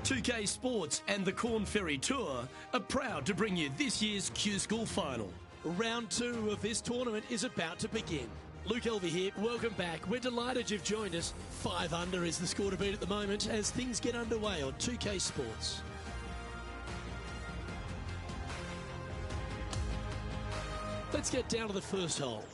2K Sports and the Corn Ferry Tour are proud to bring you this year's Q School Final. Round 2 of this tournament is about to begin. Luke Elvey here, welcome back. We're delighted you've joined us. 5 under is the score to beat at the moment as things get underway on 2K Sports. Let's get down to the first hole.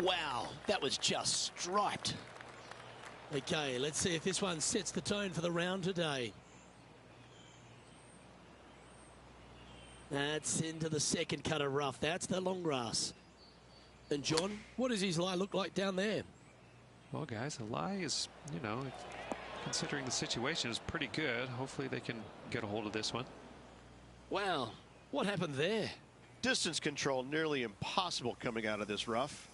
Wow, that was just striped. Okay, let's see if this one sets the tone for the round today. That's into the second cut of rough. That's the long grass. And John, what does his lie look like down there? Well, guys, the lie is, you know, considering the situation, is pretty good. Hopefully they can get a hold of this one. Wow, what happened there? Distance control nearly impossible coming out of this rough.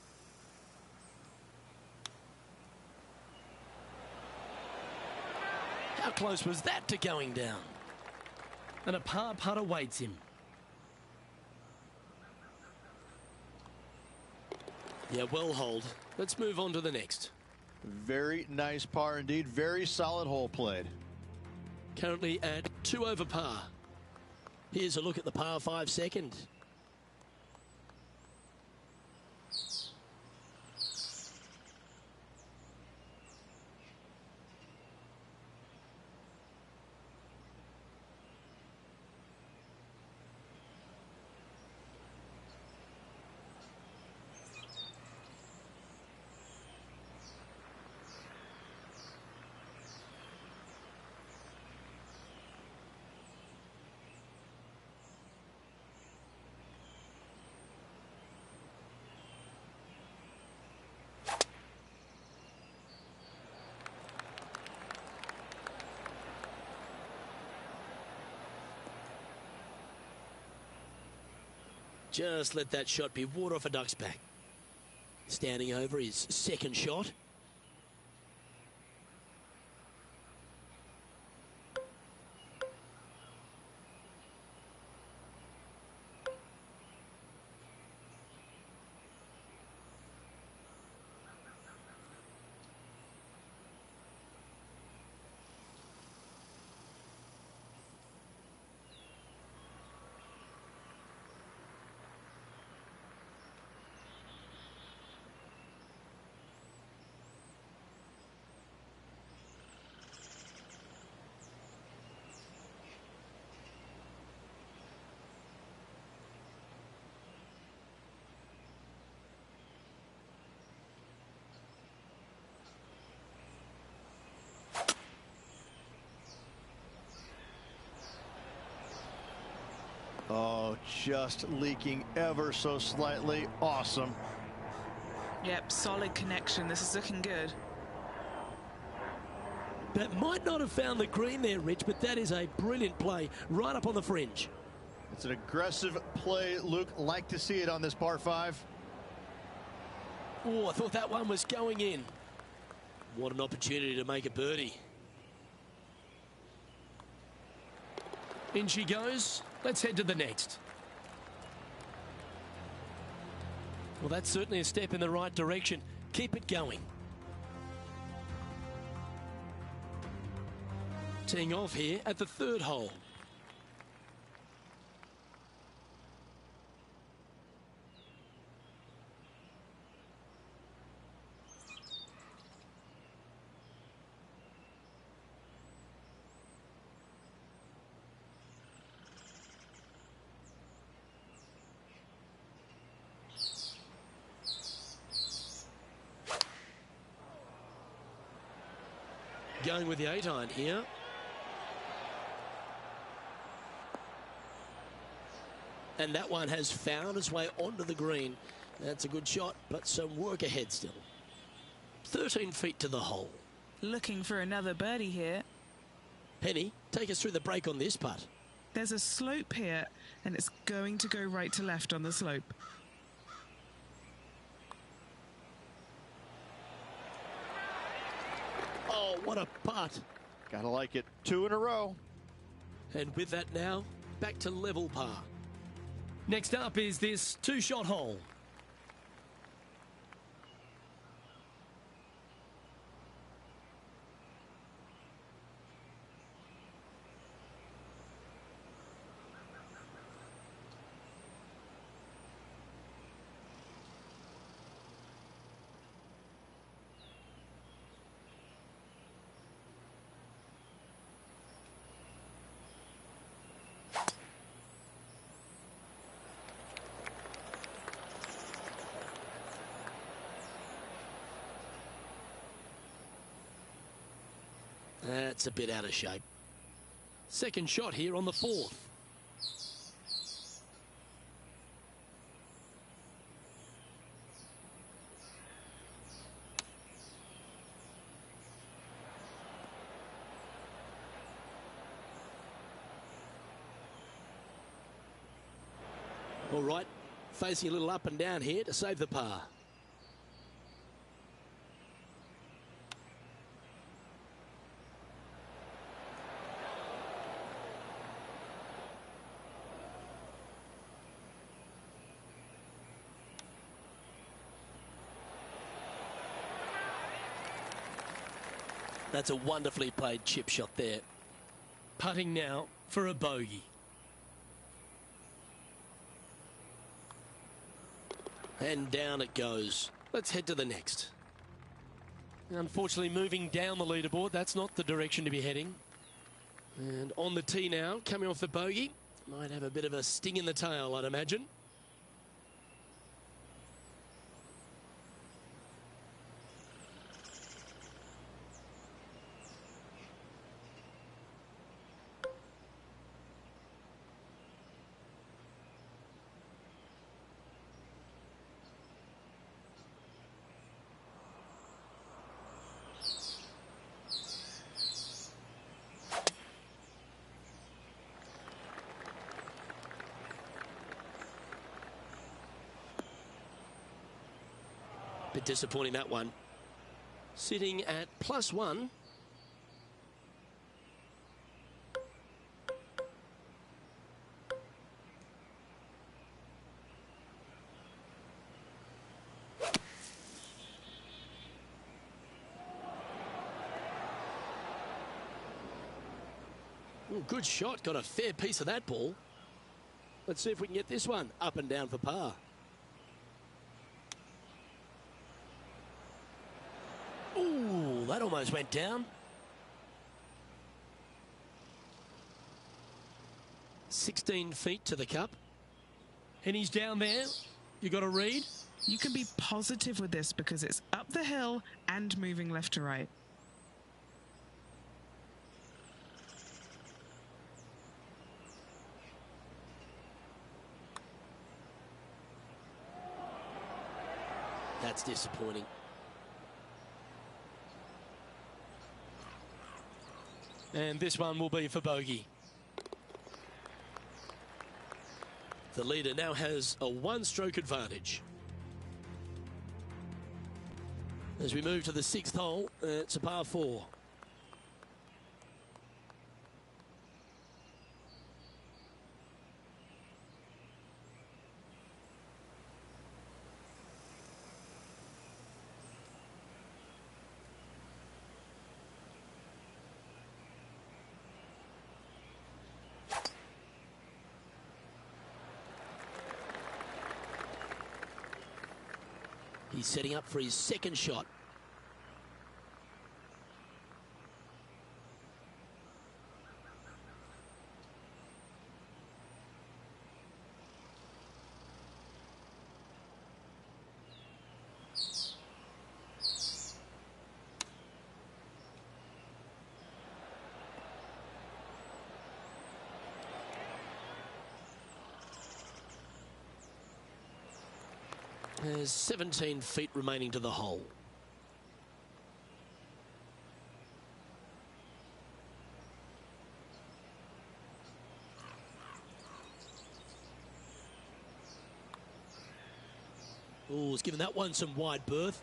How close was that to going down? And a par putt awaits him. Yeah, well holed. Let's move on to the next. Very nice par indeed. Very solid hole played. Currently at 2 over par. Here's a look at the par 5 second. Just let that shot be water off a duck's back. Standing over his second shot. Oh, just leaking ever so slightly. Awesome. Yep, solid connection. This is looking good. That might not have found the green there, Rich, but that is a brilliant play right up on the fringe. It's an aggressive play, Luke. Like to see it on this par 5. Oh, I thought that one was going in. What an opportunity to make a birdie. In she goes. Let's head to the next. Well, that's certainly a step in the right direction. Keep it going. Teeing off here at the third hole. Going with the 8-iron here. And that one has found its way onto the green. That's a good shot, but some work ahead still. 13 feet to the hole. Looking for another birdie here. Penny, take us through the break on this putt. There's a slope here, and it's going to go right to left on the slope. Oh, what a putt. Gotta like it. 2 in a row. And with that now, back to level par. Next up is this 2-shot hole. That's a bit out of shape. Second shot here on the 4th. All right, facing a little up and down here to save the par. That's a wonderfully played chip shot there. Putting now for a bogey. And down it goes. Let's head to the next. Unfortunately, moving down the leaderboard, that's not the direction to be heading. And on the tee now, coming off the bogey. Might have a bit of a sting in the tail, I'd imagine. Bit disappointing, that one. Sitting at +1. Ooh, good shot. Got a fair piece of that ball. Let's see if we can get this one up and down for par. Ooh, that almost went down. 16 feet to the cup. And he's down there. You got to read. You can be positive with this because it's up the hill and moving left to right. That's disappointing. And this one will be for bogey. The leader now has a 1-stroke advantage. As we move to the 6th hole, it's a par 4. He's setting up for his 2nd shot. There's 17 feet remaining to the hole. Oh, he's given that one some wide berth.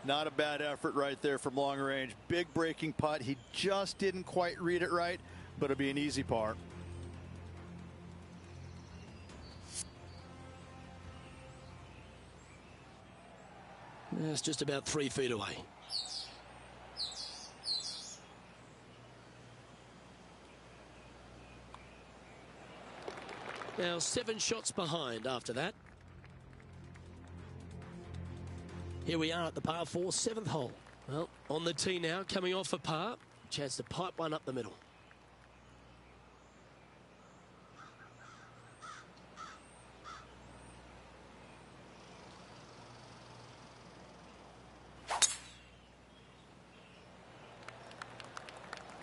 Not a bad effort right there from long range. Big breaking putt. He just didn't quite read it right, but it'll be an easy par. It's just about 3 feet away. Now 7 shots behind after that. Here we are at the par 4, 7th hole. Well, on the tee now, coming off a par. Chance to pipe one up the middle.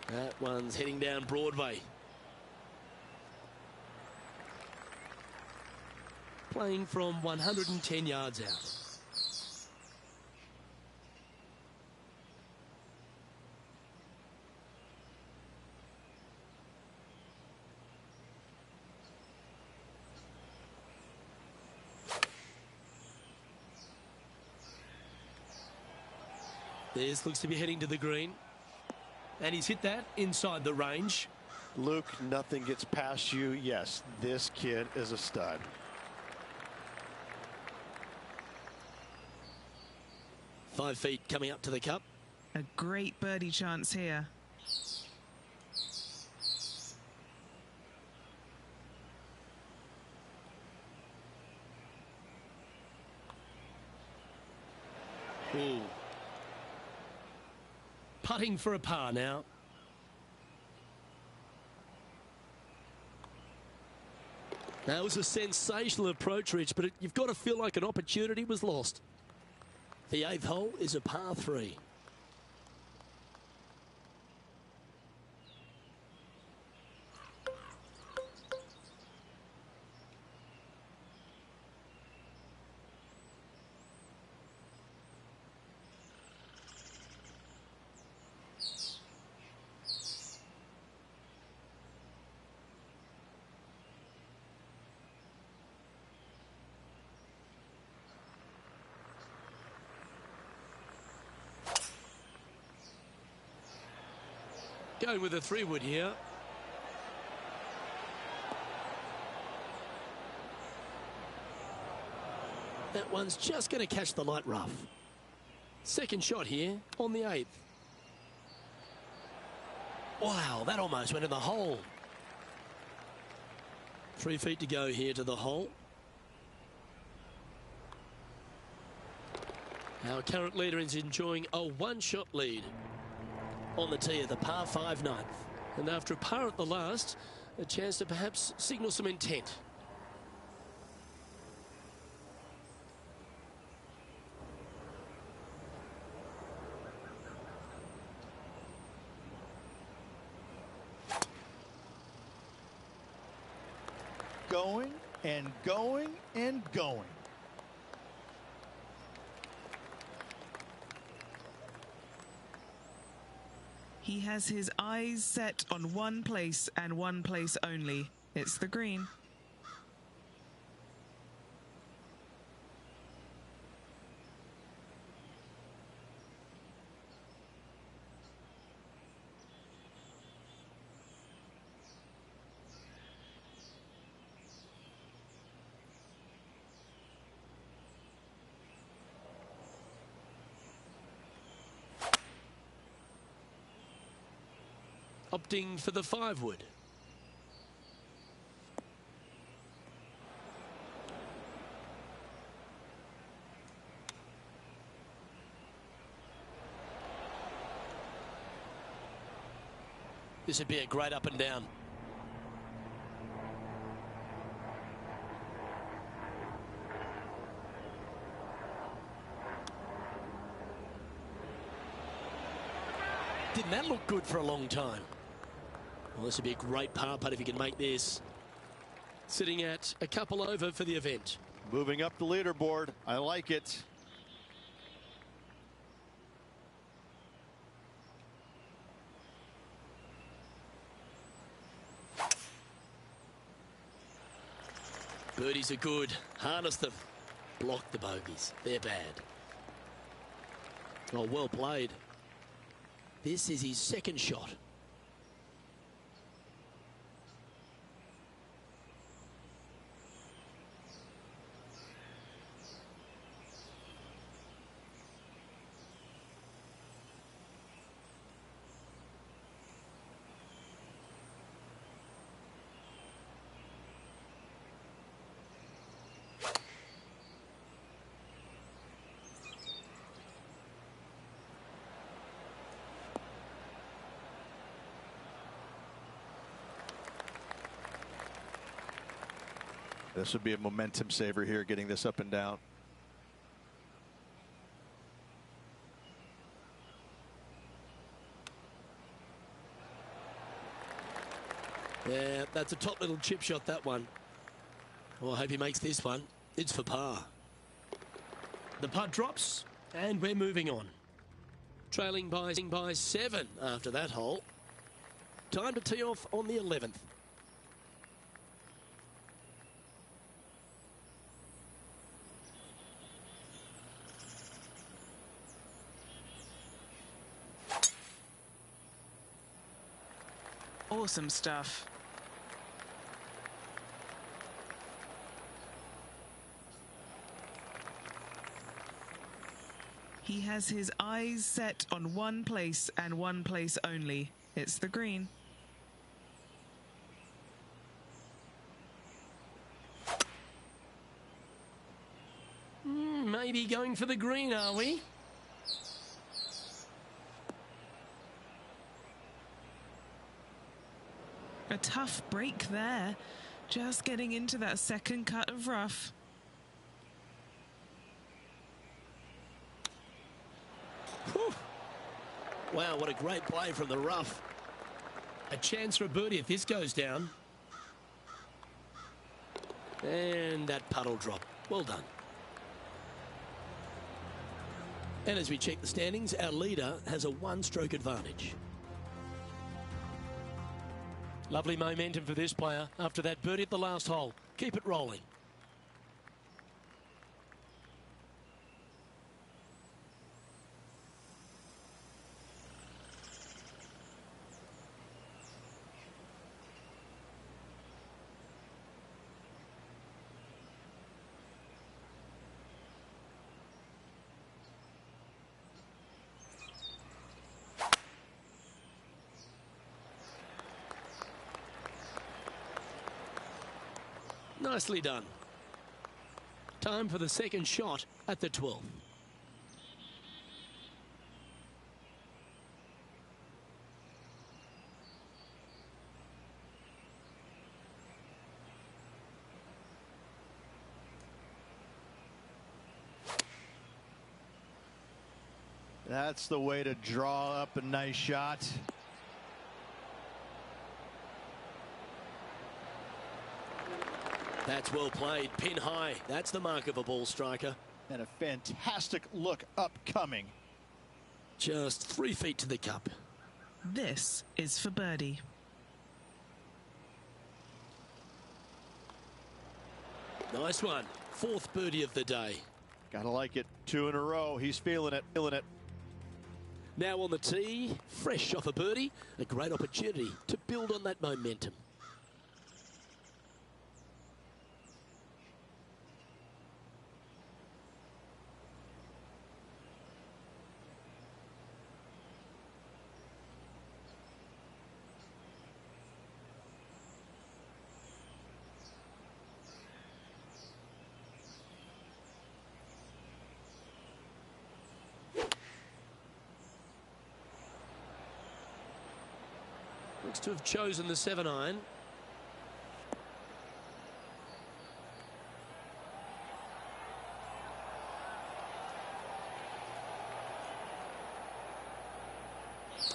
That one's heading down Broadway. Playing from 110 yards out. This looks to be heading to the green. And he's hit that inside the range. Luke, nothing gets past you. Yes, this kid is a stud. Five feet coming up to the cup. A great birdie chance here. Ooh. Putting for a par now. That was a sensational approach, Rich, but you've got to feel like an opportunity was lost. The 8th hole is a par 3. Going with a 3-wood here. That one's just going to catch the light rough. 2nd shot here on the 8th. Wow, that almost went in the hole. 3 feet to go here to the hole. Our current leader is enjoying a 1-shot lead on the tee of the par 5 9th. And after a par at the last, a chance to perhaps signal some intent. Going and going and going. He has his eyes set on one place and one place only. It's the green. opting for the 5-wood. This would be a great up and down. Didn't that look good for a long time? Well, this would be a great par putt if he can make this. Sitting at a couple over for the event. Moving up the leaderboard. I like it. Birdies are good. Harness them. Block the bogeys. They're bad. Oh, well played. This is his second shot. This would be a momentum saver here, getting this up and down. Yeah, that's a top little chip shot, that one. Well, I hope he makes this one. It's for par. The putt drops, and we're moving on. Trailing by 7 after that hole. Time to tee off on the 11th. Awesome stuff. He has his eyes set on one place and one place only. It's the green. Maybe going for the green, are we? A tough break there. Just getting into that second cut of rough. Whew. Wow, what a great play from the rough. A chance for a birdie if this goes down. And that puddle drop. Well done. And as we check the standings, our leader has a one-stroke advantage. Lovely momentum for this player after that birdie at the last hole. Keep it rolling. Nicely done. Time for the second shot at the 12th. That's the way to draw up a nice shot. That's well played. Pin high. That's the mark of a ball striker. And a fantastic look upcoming. Just 3 feet to the cup. This is for birdie. Nice one. 4th birdie of the day. Gotta like it. 2 in a row. He's feeling it. Feeling it. Now on the tee, fresh off a birdie, a great opportunity to build on that momentum. Looks to have chosen the 7-iron.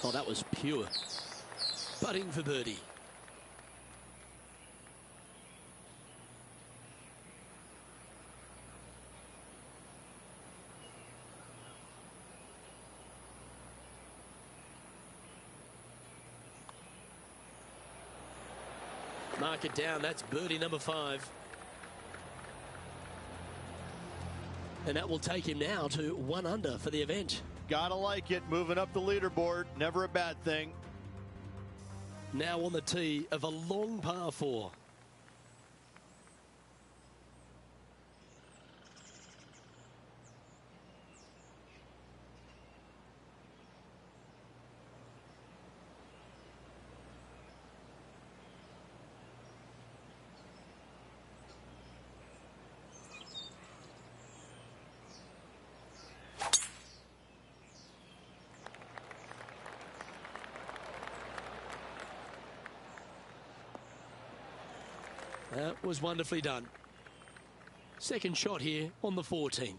Oh, that was pure. Putting for birdie. Mark it down. That's birdie number 5. And that will take him now to 1 under for the event. Gotta like it. Moving up the leaderboard. Never a bad thing. Now on the tee of a long par 4. That was wonderfully done. Second shot here on the 14th.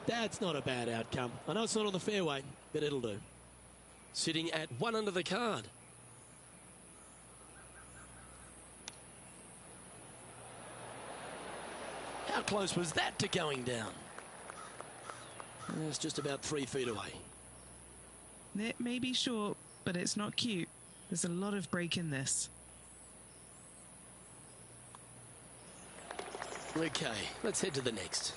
That's not a bad outcome. I know it's not on the fairway, but it'll do. Sitting at 1 under the card. How close was that to going down? It's just about 3 feet away. It may be short, but it's not cute. There's a lot of break in this. Okay, let's head to the next.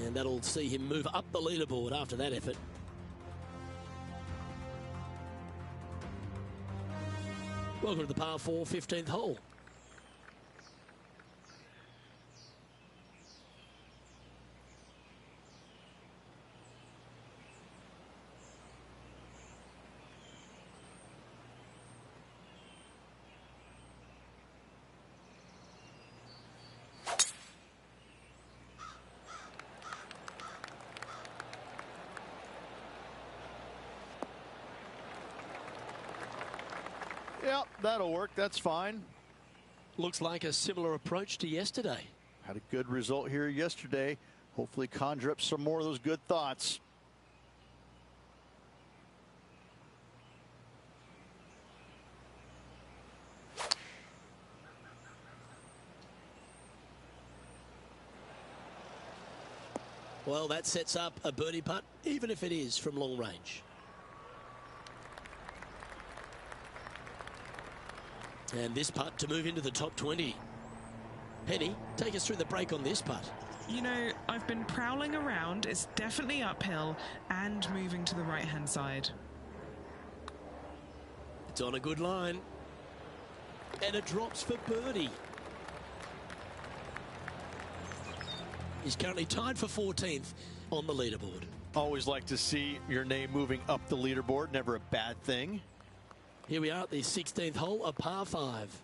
And that'll see him move up the leaderboard after that effort. Welcome to the par 4 15th hole. Yep, that'll work. That's fine. Looks like a similar approach to yesterday. Had a good result here yesterday. Hopefully conjure up some more of those good thoughts. Well, that sets up a birdie putt, even if it is from long range. And this putt to move into the top 20. Penny, take us through the break on this putt. You know, I've been prowling around. It's definitely uphill and moving to the right-hand side. It's on a good line. And it drops for birdie. He's currently tied for 14th on the leaderboard. Always like to see your name moving up the leaderboard. Never a bad thing. Here we are at the 16th hole, a par 5.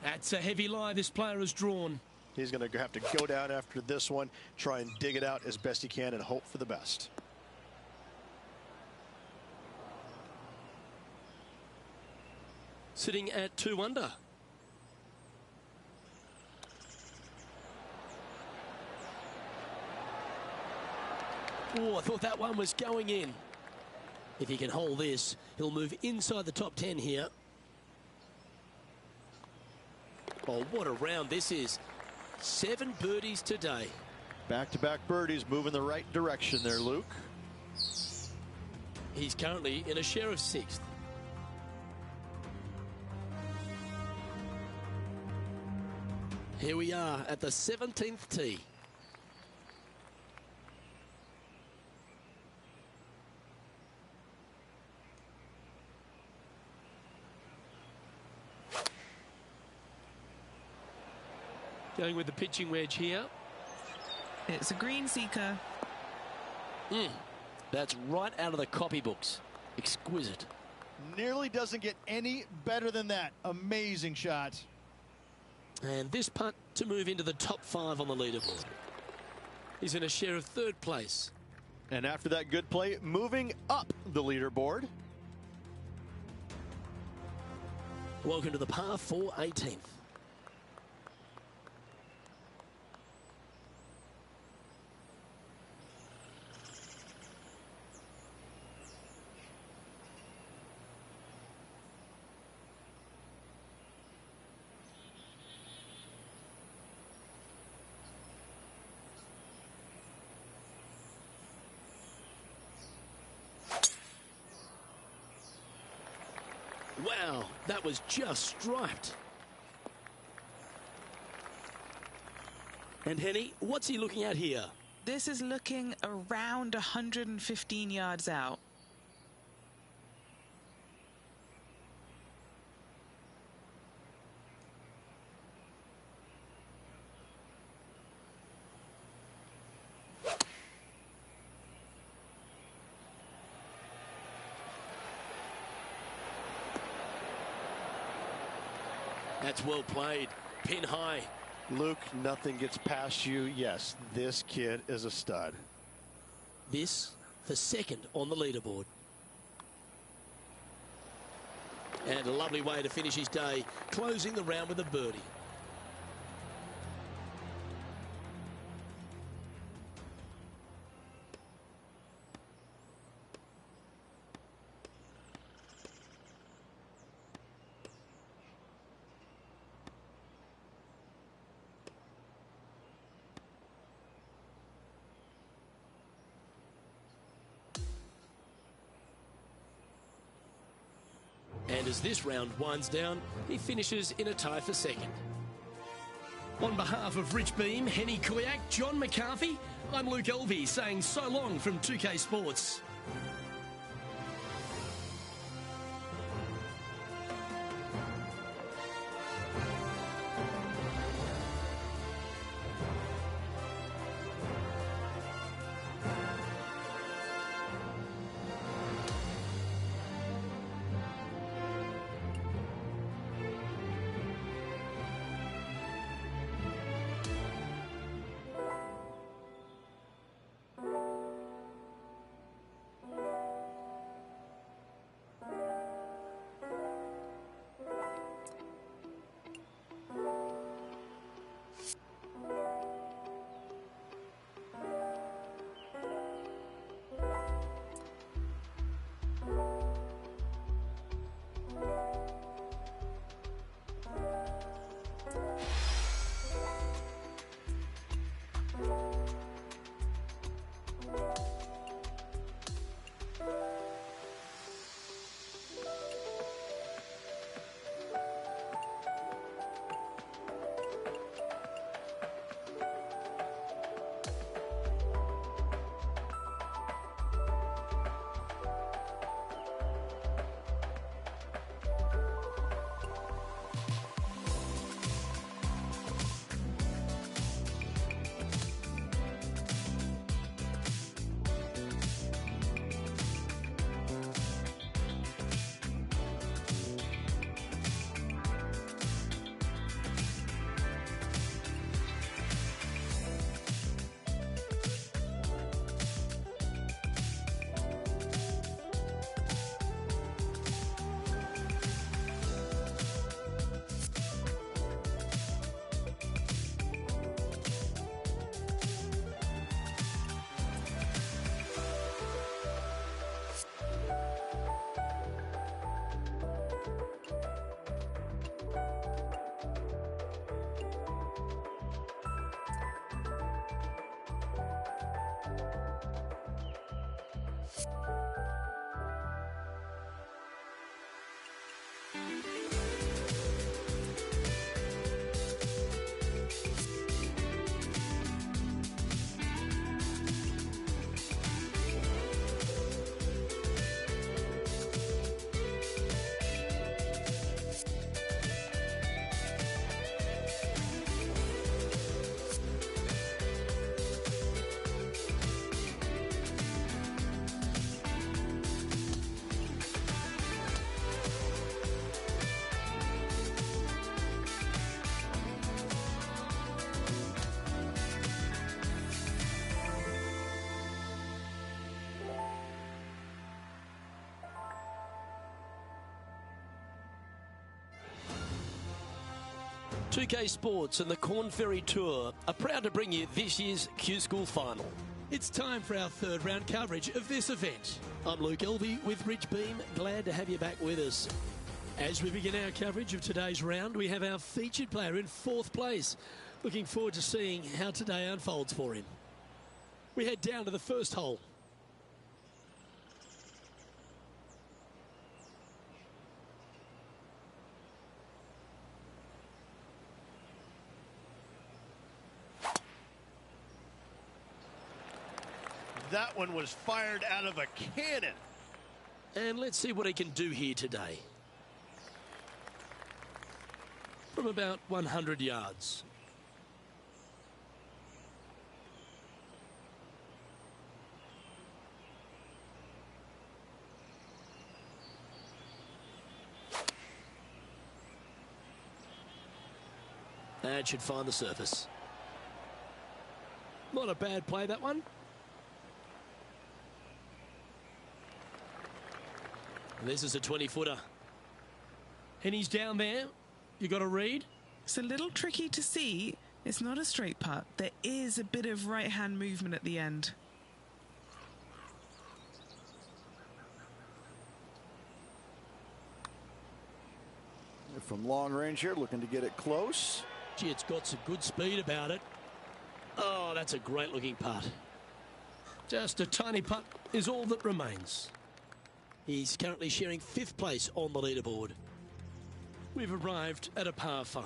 That's a heavy lie this player has drawn. He's going to have to go down after this one, try and dig it out as best he can and hope for the best. Sitting at 2 under. Oh, I thought that one was going in. If he can hold this, he'll move inside the top 10 here. Oh, what a round this is. 7 birdies today. Back-to-back birdies, moving the right direction there, Luke. He's currently in a share of 6th. Here we are at the 17th tee. Going with the pitching wedge here. It's a green seeker. That's right out of the copybooks. Exquisite. Nearly doesn't get any better than that. Amazing shot. And this putt to move into the top 5 on the leaderboard. He's in a share of 3rd place. And after that good play, moving up the leaderboard. Welcome to the par 4 18th. Wow, that was just striped. And Henny, what's he looking at here? This is looking around 115 yards out. That's well played. Pin high. Luke, nothing gets past you. Yes, this kid is a stud. This, the 2nd on the leaderboard. And a lovely way to finish his day, closing the round with a birdie. And as this round winds down, he finishes in a tie for 2nd. On behalf of Rich Beam, Henny Koyak, John McCarthy, I'm Luke Elvey saying so long from 2K Sports. 2K Sports and the Corn Ferry Tour are proud to bring you this year's Q School Final. It's time for our third round coverage of this event. I'm Luke Elvey with Rich Beam. Glad to have you back with us. As we begin our coverage of today's round, we have our featured player in fourth place. Looking forward to seeing how today unfolds for him. We head down to the first hole. That one was fired out of a cannon. And let's see what he can do here today. From about 100 yards. That should find the surface. Not a bad play, that one. This is a 20-footer. And he's down there. You got to read. It's a little tricky to see. It's not a straight putt. There is a bit of right-hand movement at the end. From long range here, looking to get it close. Gee, it's got some good speed about it. Oh, that's a great-looking putt. Just a tiny putt is all that remains. He's currently sharing 5th place on the leaderboard. We've arrived at a par 5.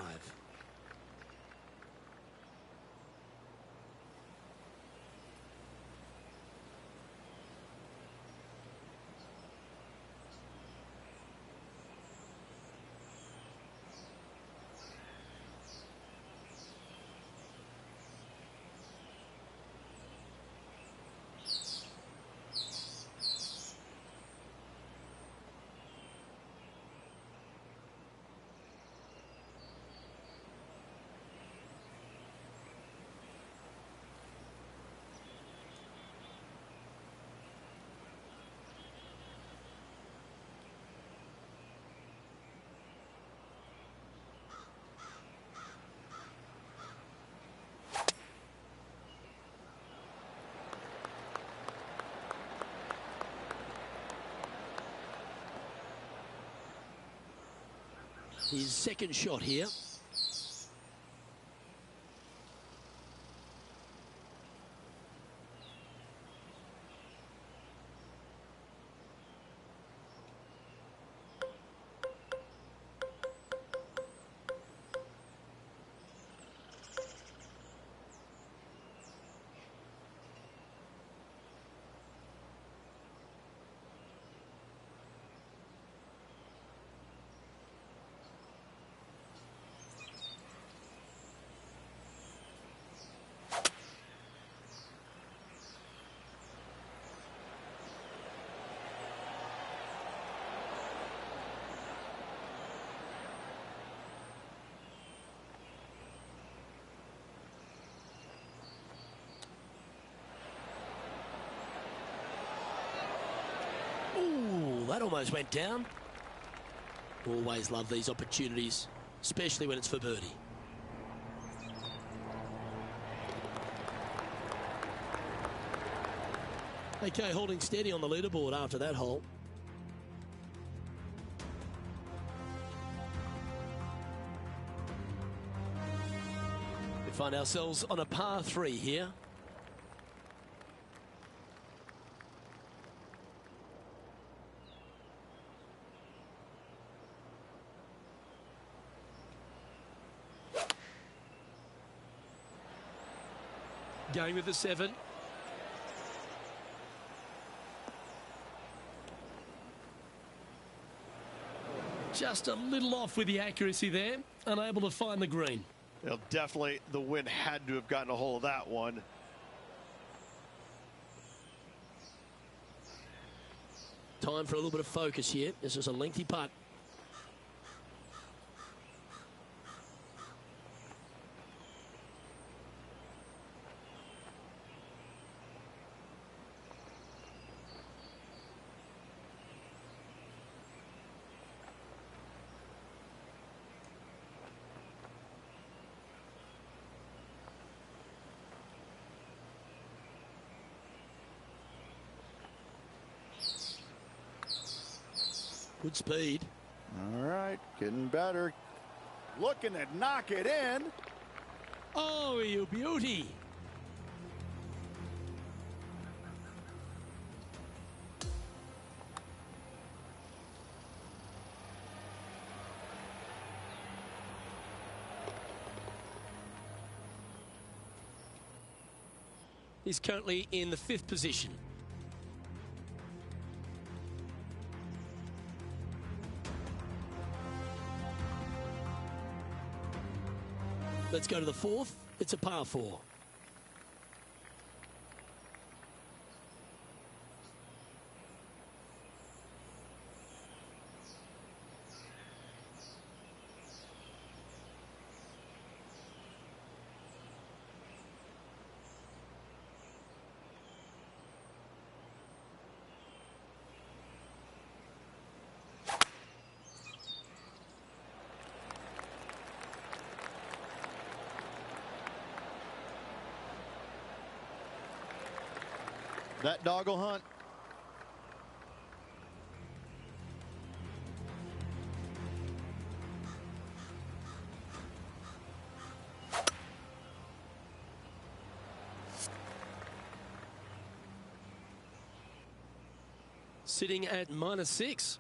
His second shot here. Ooh, that almost went down. Always love these opportunities, especially when it's for birdie. Okay, holding steady on the leaderboard after that hole. We find ourselves on a par 3 here. Going with the 7. Just a little off with the accuracy there. Unable to find the green. Well, definitely the wind had to have gotten a hold of that one. Time for a little bit of focus here. This is a lengthy putt. Good speed. All right, getting better. Looking to knock it in. Oh, you beauty. He's currently in the 5th position. Let's go to the 4th. It's a par 4. That dog will hunt. Sitting at -6.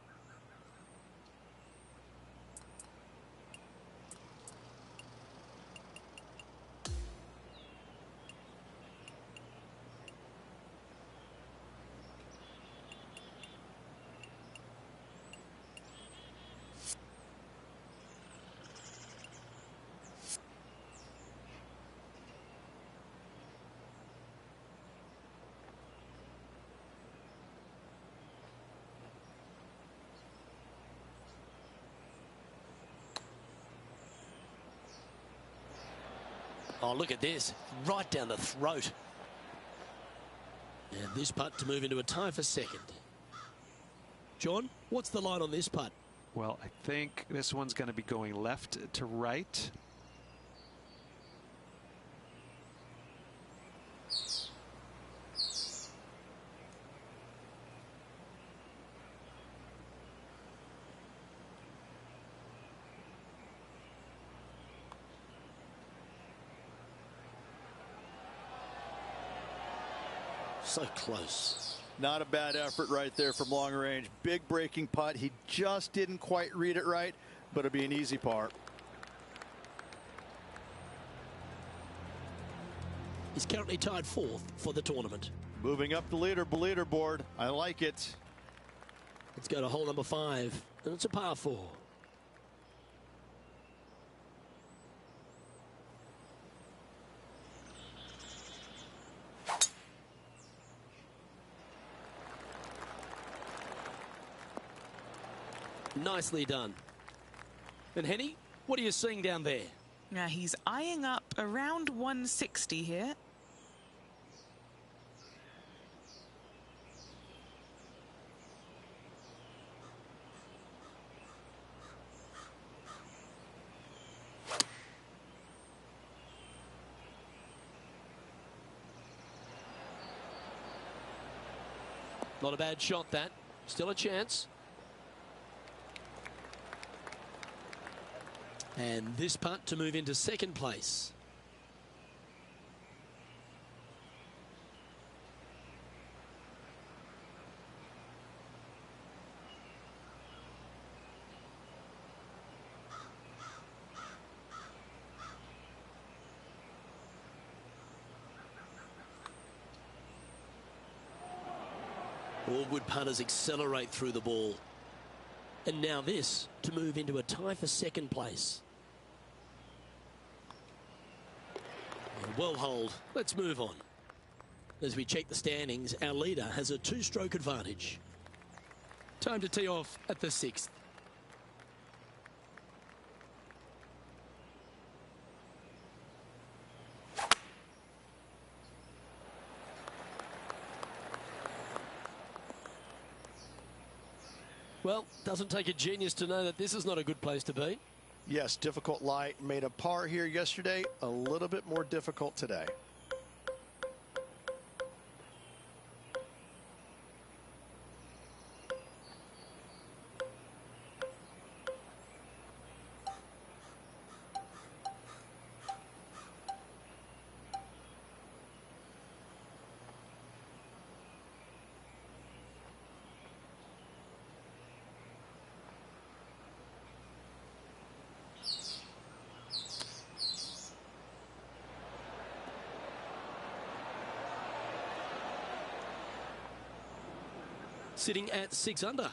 Oh, look at this. Right down the throat. And this putt to move into a tie for second. John, what's the line on this putt? Well, I think this one's going to be going left to right. So close. Not a bad effort right there from long range. Big breaking putt. He just didn't quite read it right, but it'll be an easy par. He's currently tied 4th for the tournament. Moving up the leaderboard. I like it. Let's go to hole number 5, and it's a par 4. Nicely done. And Henny, what are you seeing down there? Now he's eyeing up around 160 here. Not a bad shot, that. Still a chance. And this putt to move into second place. All good putters accelerate through the ball. And now this to move into a tie for second place. Well hold. Let's move on. As we check the standings, our leader has a 2-stroke advantage. Time to tee off at the 6th. Well, doesn't take a genius to know that this is not a good place to be. Yes, difficult lie. Made a par here yesterday. A little bit more difficult today. sitting at 6 under.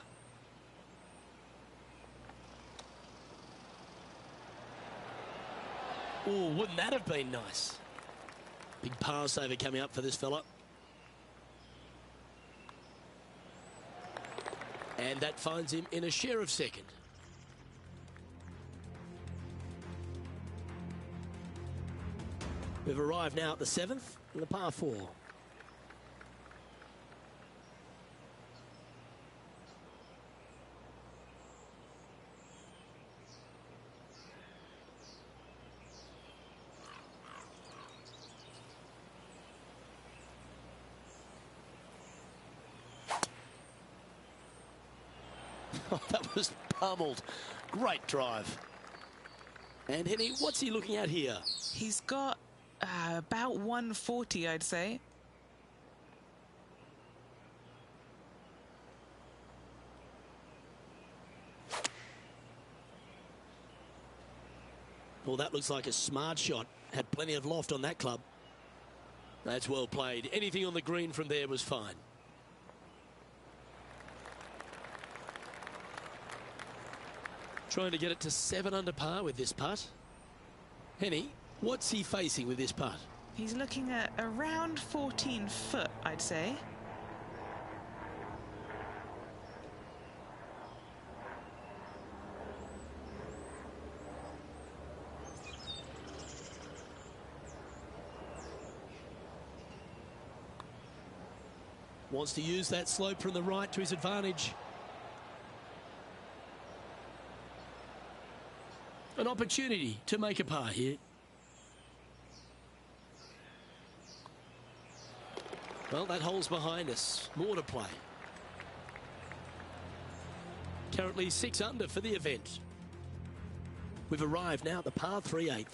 Oh, wouldn't that have been nice? Big pass over coming up for this fella. And that finds him in a share of second. We've arrived now at the 7th and the par 4. Oh, that was pummeled. Great drive. And Henny, what's he looking at here? He's got about 140, I'd say. Well, that looks like a smart shot. Had plenty of loft on that club. That's well played. Anything on the green from there was fine. Trying to get it to 7 under par with this putt. Henny, what's he facing with this putt? He's looking at around 14 foot, I'd say. Wants to use that slope from the right to his advantage. An opportunity to make a par here. Well, that hole's behind us. More to play. Currently 6 under for the event. We've arrived now at the par 3 8th.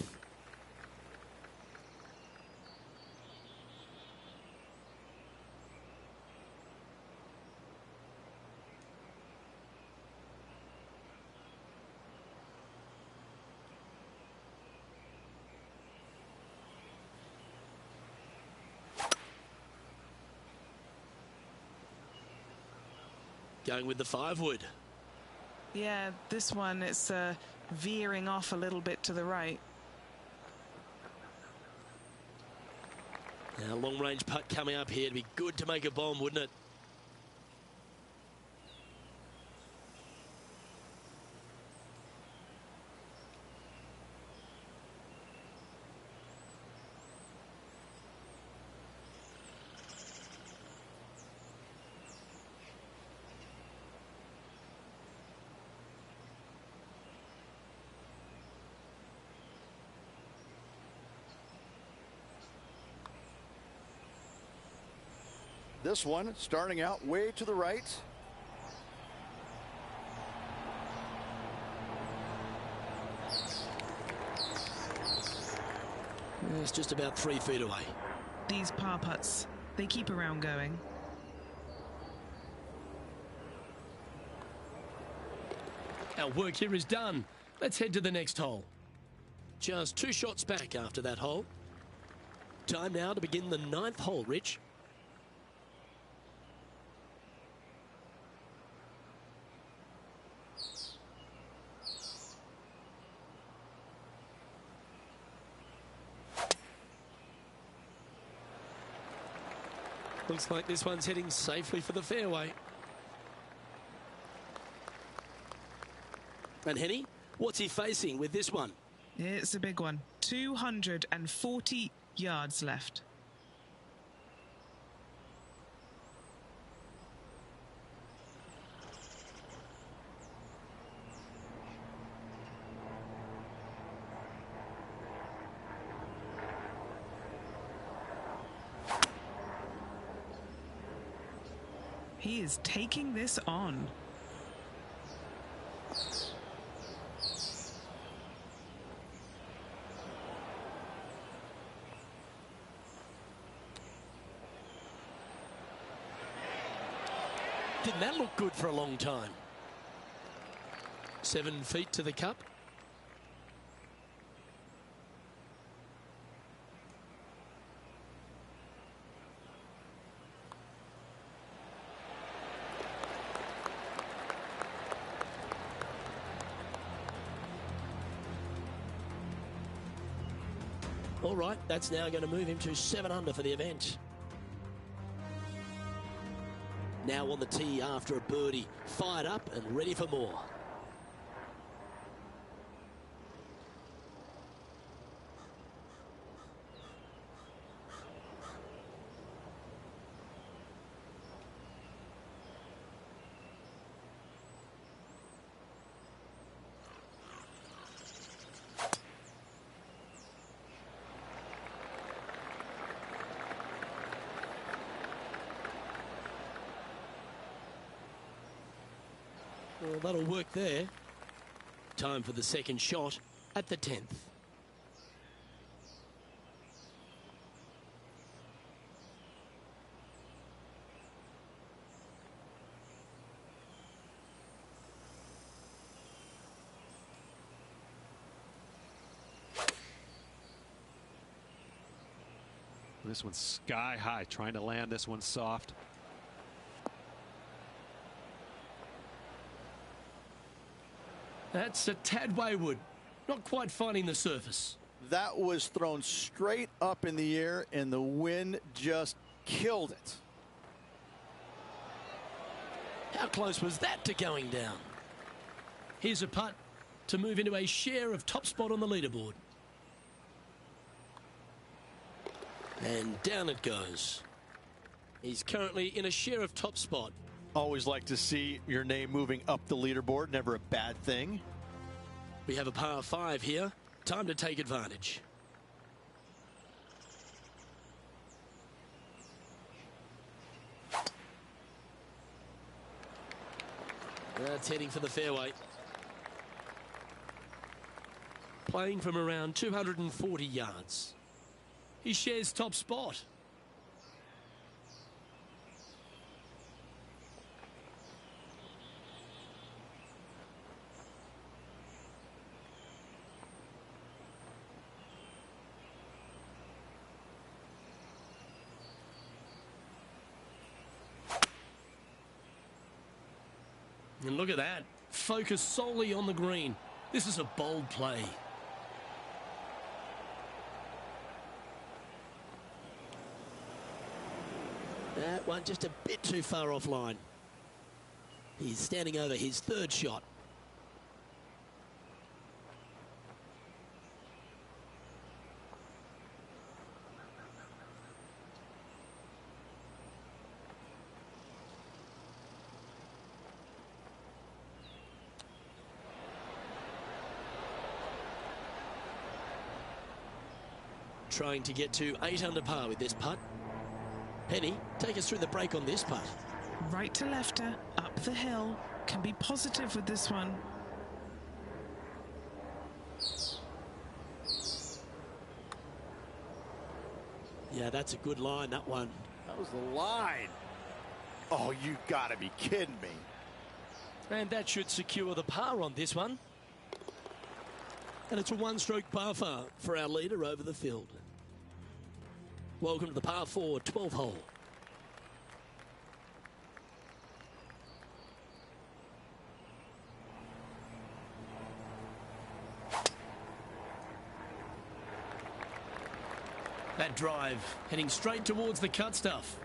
Going with the 5 wood. Yeah, this one, it's veering off a little bit to the right. Now, long range putt coming up here. It'd be good to make a bomb, wouldn't it? This one starting out way to the right. It's just about 3 feet away. These par putts, they keep around going. Our work here is done. Let's head to the next hole. Just 2 shots back after that hole. Time now to begin the 9th hole, Rich. Looks like this one's heading safely for the fairway. And Henny, what's he facing with this one? It's a big one. 240 yards left. He is taking this on. Didn't that look good for a long time? 7 feet to the cup. All right, that's now going to move him to 7 under for the event. Now on the tee after a birdie, fired up and ready for more. Well, that'll work there. Time for the second shot at the 10th. This one's sky high, trying to land this one soft. That's a tad wayward. Not quite finding the surface. That was thrown straight up in the air, and the wind just killed it. How close was that to going down? Here's a putt to move into a share of top spot on the leaderboard. And down it goes. He's currently in a share of top spot. Always like to see your name moving up the leaderboard. Never a bad thing. We have a par 5 here. Time to take advantage. That's heading for the fairway. Playing from around 240 yards. He shares top spot. And look at that. Focus solely on the green. This is a bold play. That one just a bit too far offline. He's standing over his third shot. Trying to get to 8 under par with this putt. Penny, take us through the break on this putt. Right to lefter, up the hill. Can be positive with this one. Yeah, that's a good line, that one. That was the line. Oh, you gotta be kidding me. And that should secure the par on this one. And it's a one-stroke par for our leader over the field. Welcome to the par 4 12th hole. That drive heading straight towards the cut stuff.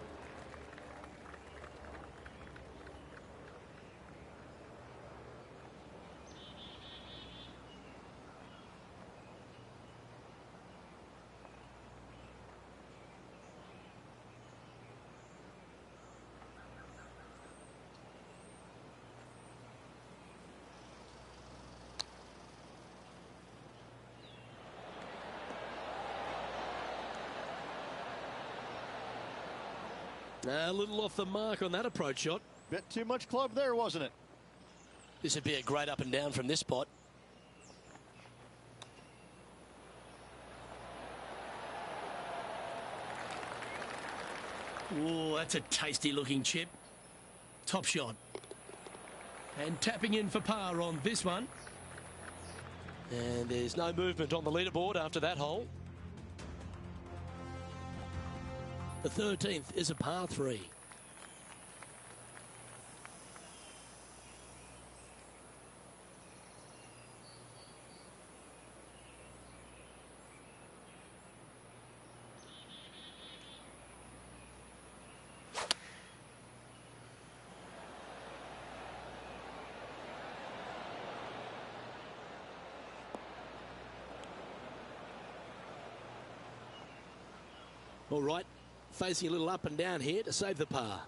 A little off the mark on that approach shot. Bit too much club there, wasn't it? This would be a great up and down from this spot. Oh, that's a tasty looking chip. Top shot. And tapping in for par on this one. And there's no movement on the leaderboard after that hole. The 13th is a par 3. All right, facing a little up and down here to save the par.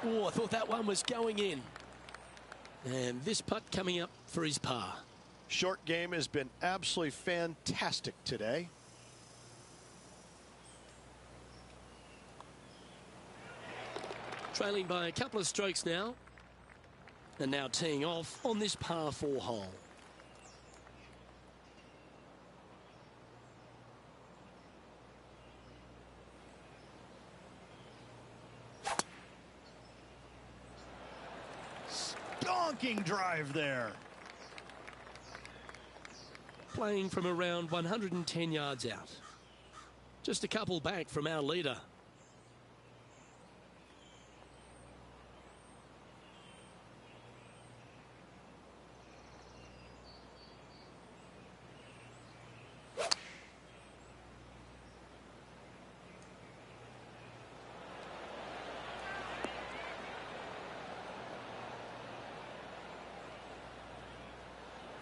Oh, I thought that one was going in. And this putt coming up for his par. Short game has been absolutely fantastic today. Trailing by a couple of strokes now. And now teeing off on this par 4 hole. Stonking drive there. Playing from around 110 yards out. Just a couple back from our leader.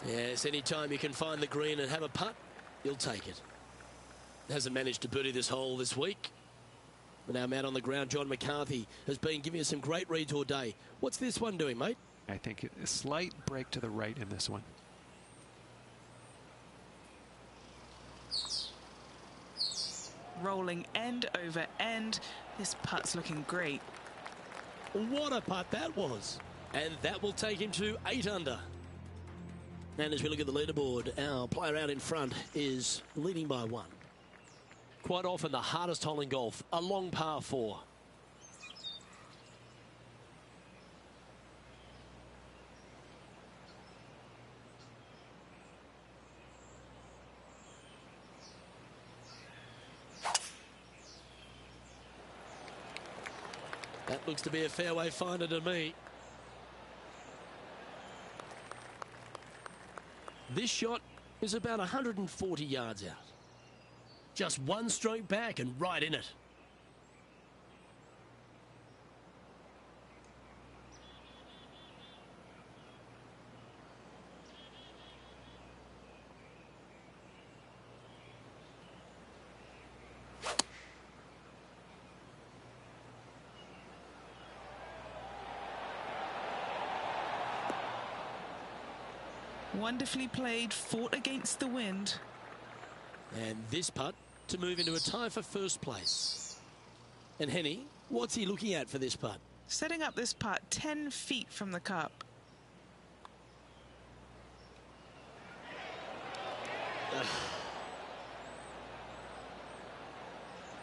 Yes, anytime you can find the green and have a putt, you'll take it. Hasn't managed to birdie this hole this week. But now man on the ground, John McCarthy, has been giving us some great reads all day. What's this one doing, mate? I think a slight break to the right in this one. Rolling end over end. This putt's looking great. What a putt that was. And that will take him to 8 under. And as we look at the leaderboard, our player out in front is leading by 1. Quite often the hardest hole in golf, a long par 4. That looks to be a fairway finder to me. This shot is about 140 yards out. Just one stroke back and right in it. Wonderfully played, fought against the wind. And this putt to move into a tie for first place. And Henny, what's he looking at for this putt? Setting up this putt 10 feet from the cup.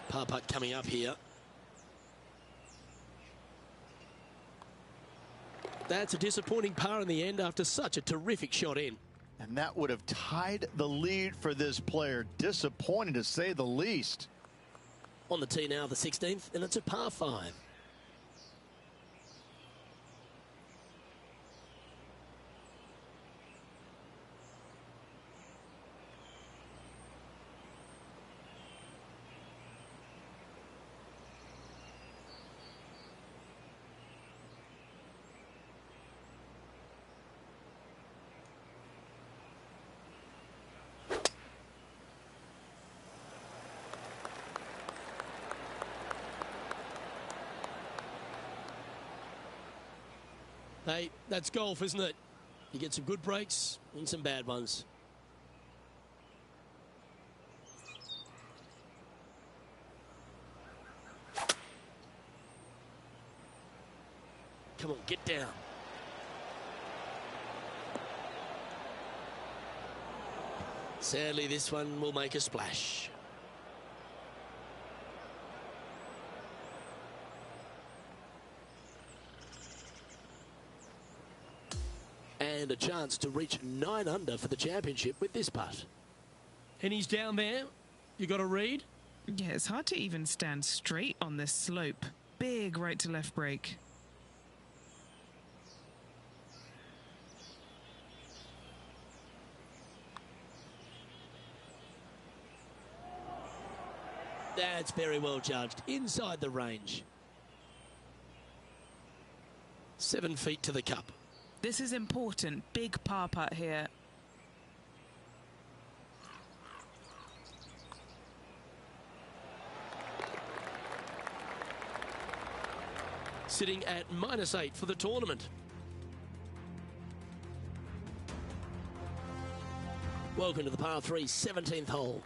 Par putt coming up here. That's a disappointing par in the end after such a terrific shot in. And that would have tied the lead for this player. Disappointing to say the least. On the tee now, the 16th, and it's a par 5. Hey, that's golf, isn't it? You get some good breaks and some bad ones. Come on, get down. Sadly, this one will make a splash. And a chance to reach 9 under for the championship with this putt. And he's down there. You got a read? Yeah, it's hard to even stand straight on this slope. Big right to left break. That's very well judged. Inside the range. 7 feet to the cup. This is important. Big par putt here. sitting at -8 for the tournament. Welcome to the par 3 17th hole.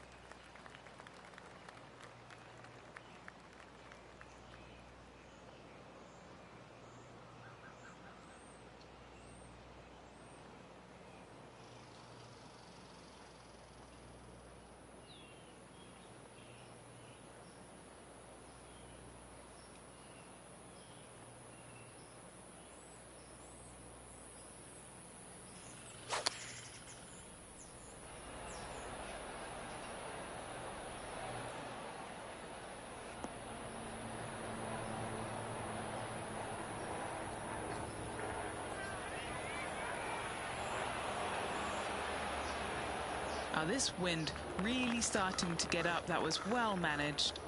This wind really starting to get up. That was well managed.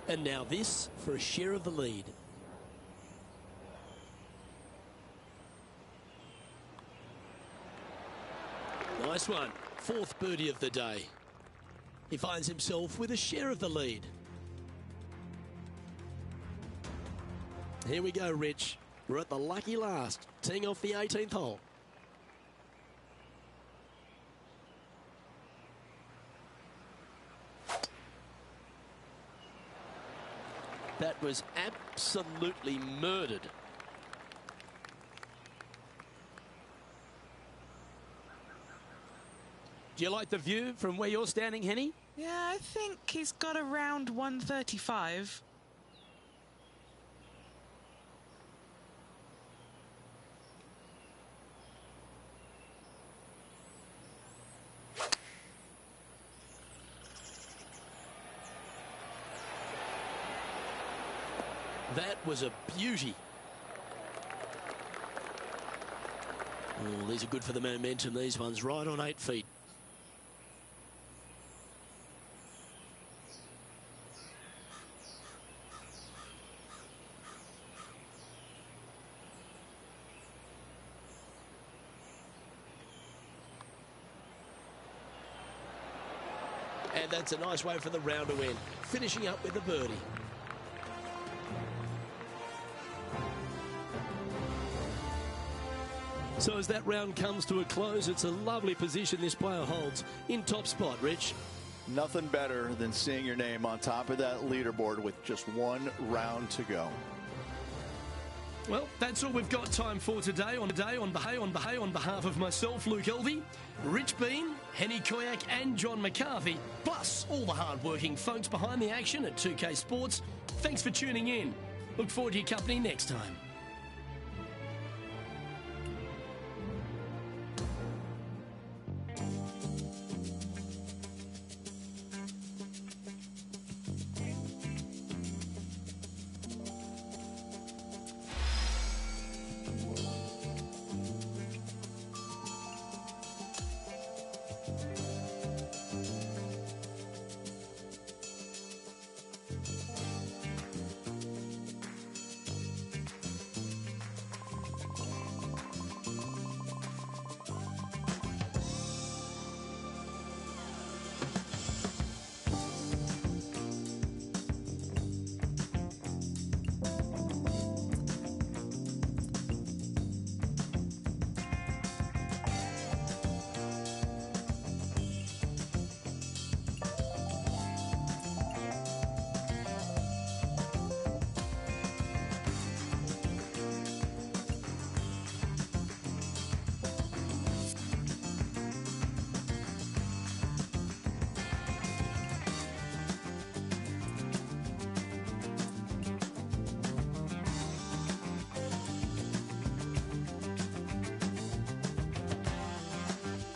And now this for a share of the lead. Nice one. 4th birdie of the day. He finds himself with a share of the lead. Here we go, Rich. We're at the lucky last, teeing off the 18th hole. That was absolutely murdered. Do you like the view from where you're standing, Henny? Yeah, I think he's got around 135. That was a beauty. Oh, these are good for the momentum, these ones, right on 8 feet. And that's a nice way for the round to end, finishing up with a birdie. So as that round comes to a close, it's a lovely position this player holds in top spot, Rich. Nothing better than seeing your name on top of that leaderboard with just one round to go. Well, that's all we've got time for today. On behalf of myself, Luke Elvey, Rich Bean, Henny Koyak and John McCarthy, plus all the hard-working folks behind the action at 2K Sports, thanks for tuning in. Look forward to your company next time.